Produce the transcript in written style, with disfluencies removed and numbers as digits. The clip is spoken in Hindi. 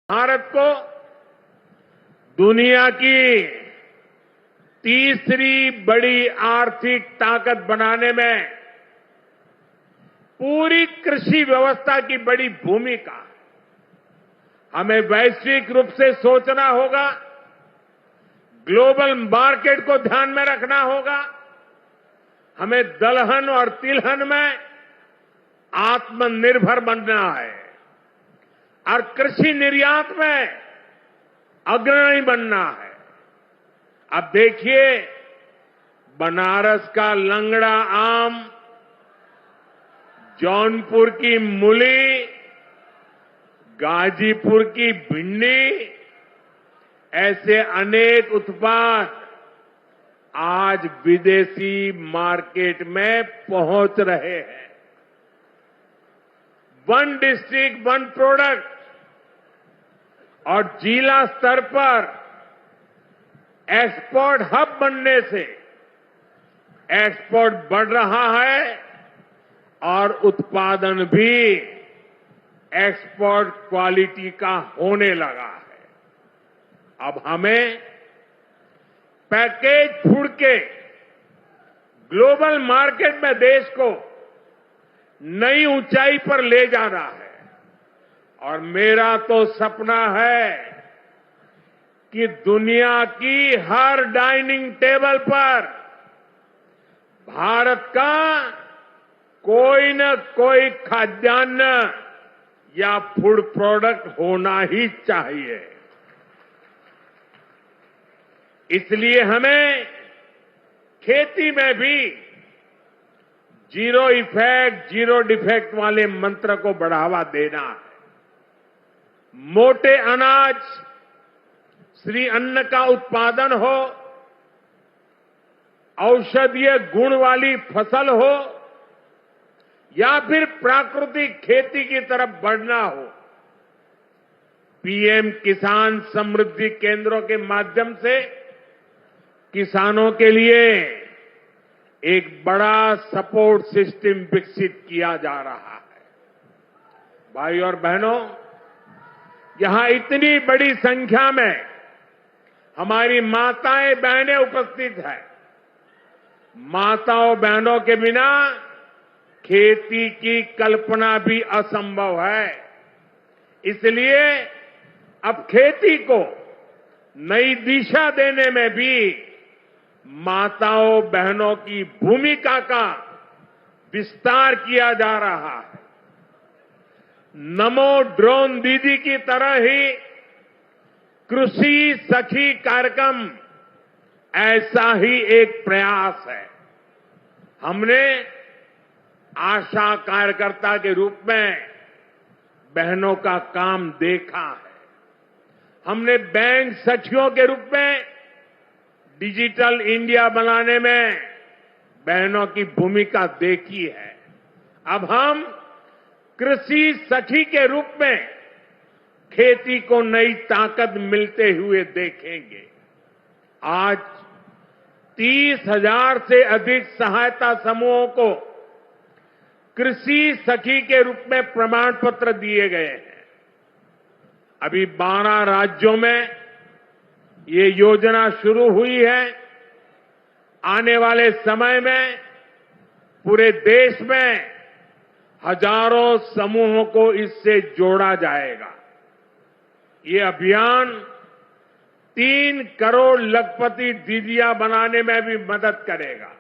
भारत को दुनिया की तीसरी बड़ी आर्थिक ताकत बनाने में पूरी कृषि व्यवस्था की बड़ी भूमिका है। हमें वैश्विक रूप से सोचना होगा, ग्लोबल मार्केट को ध्यान में रखना होगा। हमें दलहन और तिलहन में आत्मनिर्भर बनना है और कृषि निर्यात में अग्रणी बनना है। अब देखिए, बनारस का लंगड़ा आम, जौनपुर की मूली, गाजीपुर की भिंडी, ऐसे अनेक उत्पाद आज विदेशी मार्केट में पहुंच रहे हैं। वन डिस्ट्रिक्ट वन प्रोडक्ट और जिला स्तर पर एक्सपोर्ट हब बनने से एक्सपोर्ट बढ़ रहा है और उत्पादन भी एक्सपोर्ट क्वालिटी का होने लगा है। अब हमें पैकेज फूड के ग्लोबल मार्केट में देश को नई ऊंचाई पर ले जाना है और मेरा तो सपना है कि दुनिया की हर डाइनिंग टेबल पर भारत का कोई न कोई खाद्यान्न या फूड प्रोडक्ट होना ही चाहिए। इसलिए हमें खेती में भी जीरो इफेक्ट, जीरो डिफेक्ट वाले मंत्र को बढ़ावा देना है। मोटे अनाज, श्री अन्न का उत्पादन हो, औषधीय गुण वाली फसल हो या फिर प्राकृतिक खेती की तरफ बढ़ना हो, पीएम किसान समृद्धि केंद्रों के माध्यम से किसानों के लिए एक बड़ा सपोर्ट सिस्टम विकसित किया जा रहा है। भाई और बहनों, यहां इतनी बड़ी संख्या में हमारी माताएं बहनें उपस्थित हैं। माताओं बहनों के बिना खेती की कल्पना भी असंभव है। इसलिए अब खेती को नई दिशा देने में भी माताओं बहनों की भूमिका का विस्तार किया जा रहा है। नमो ड्रोन दीदी की तरह ही कृषि सखी कार्यक्रम ऐसा ही एक प्रयास है। हमने आशा कार्यकर्ता के रूप में बहनों का काम देखा है। हमने बैंक सखियों के रूप में डिजिटल इंडिया बनाने में बहनों की भूमिका देखी है। अब हम कृषि सखी के रूप में खेती को नई ताकत मिलते हुए देखेंगे। आज 30,000 से अधिक सहायता समूहों को कृषि सखी के रूप में प्रमाण पत्र दिए गए हैं। अभी 12 राज्यों में ये योजना शुरू हुई है। आने वाले समय में पूरे देश में हजारों समूहों को इससे जोड़ा जाएगा। ये अभियान 3 करोड़ लखपति दीदियां बनाने में भी मदद करेगा।